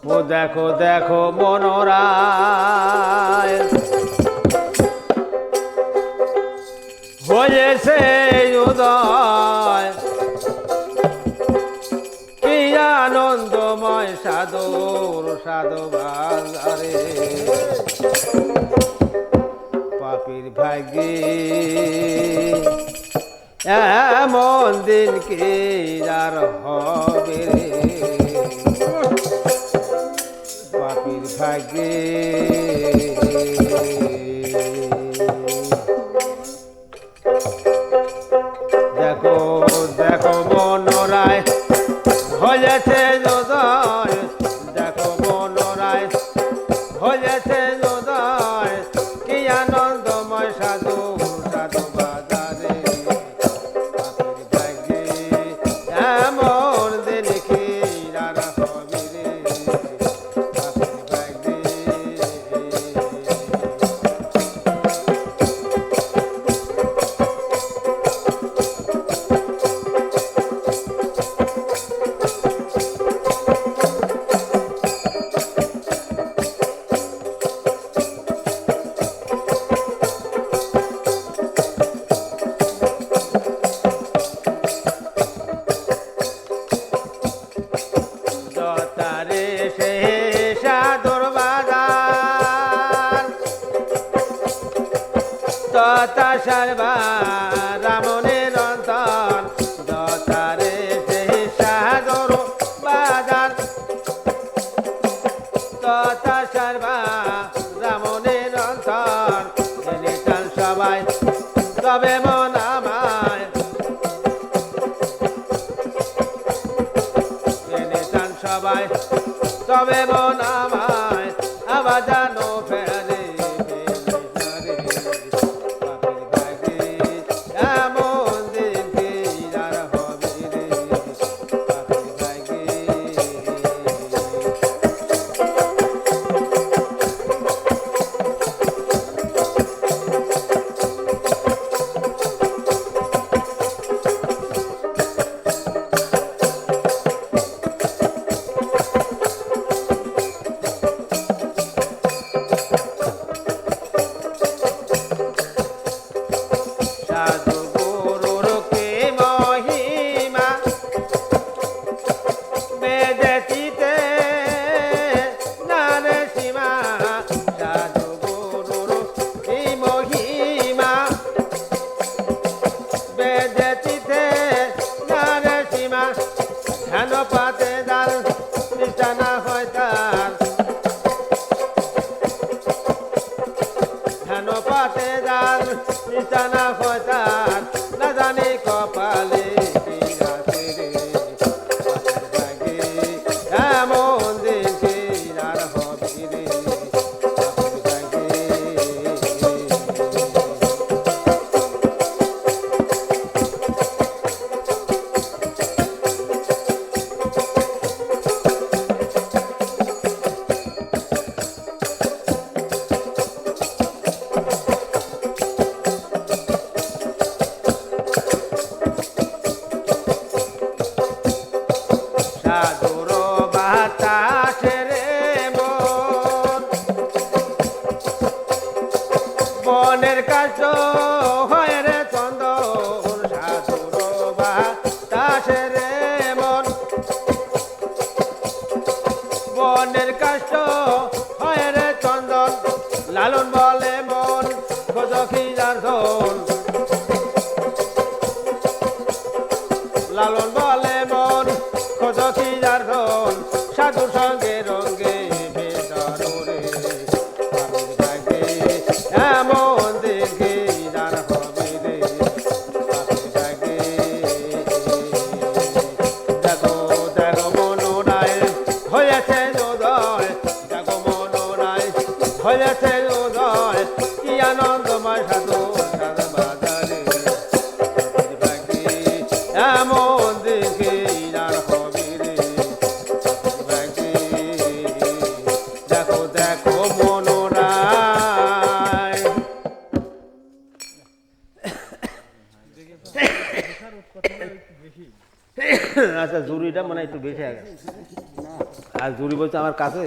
ও দেখো দেখো মনোরায় হয়েছে উদয় কি আনন্দময় সাধুর সাধু বাজারে পাপীর ভাগ্যে এমন দিন কি আর হবে রে পাপীর ভাগ্যে দেখো দেখো মনোরায় হয়েছে উদয় দেখো মনোরায় হয়েছে উদয় কি আনন্দময় সাধু সাধু বাজারে পাপীর ভাগ্যে এমন দিন কি আর হবে রে পাপীর ভাগ্যে তারে সে সাধুর বাজার তথা সর্বা রামনের অন্তর তারে সে সাধুর বাজার তথা সর্বা রামনের অন্তর নিতাল সবাই তবে মন আমায় সবাই তবে মন আমায় আবার জানো ফেলে পাপীর ভাগ্যে এমন দিন কি আর হবে রে পাপীর ভাগ্যে সাধু গুরুর কি মহিমা বেদেতিতে নারে সীমা সাধু গুরুর কি মহিমা বেদেতিতে নারে সীমা ধ্যান পাতে দাল নিষ্ঠানা হয় তার ধ্যান পাতে দাল নিষ্ঠানা হয় তার না জানি কপালে কি আছে রে পাপীর ভাগ্যে এমন দিন কি আর হবে রে পাপীর ভাগ্যে সাধুর বাতাসে রে মন বনের কাজ হয় রে চন্দন সাধুর বাতাসে রে মন বনের কাজ হয় রে চন্দন লালন বলে মন খোঁজ খিজার ধন লালন বলে মন খোঁজ খিজার ধন সাধুর সঙ্গে রঙ্গে বেদরে পাপীর ভাগ্যে এমন দিন কি আর হবে রে পাপীর ভাগ্যে দেখো দেখো মনোরায় হয়েছে উদয় দেখো মনোরায় হয়েছে উদয় কি আনন্দময় সাধু সাধু বাজারে পাপীর ভাগ্যে এমন দিন কি আর হবে রে পাপীর ভাগ্যে দেখো দেখো মনোরায় আচ্ছা জুরিটা মানে একটু বেশি আগে আর জুড়ি বলছে আমার কাছে।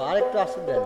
আর একটু আসতে দেন।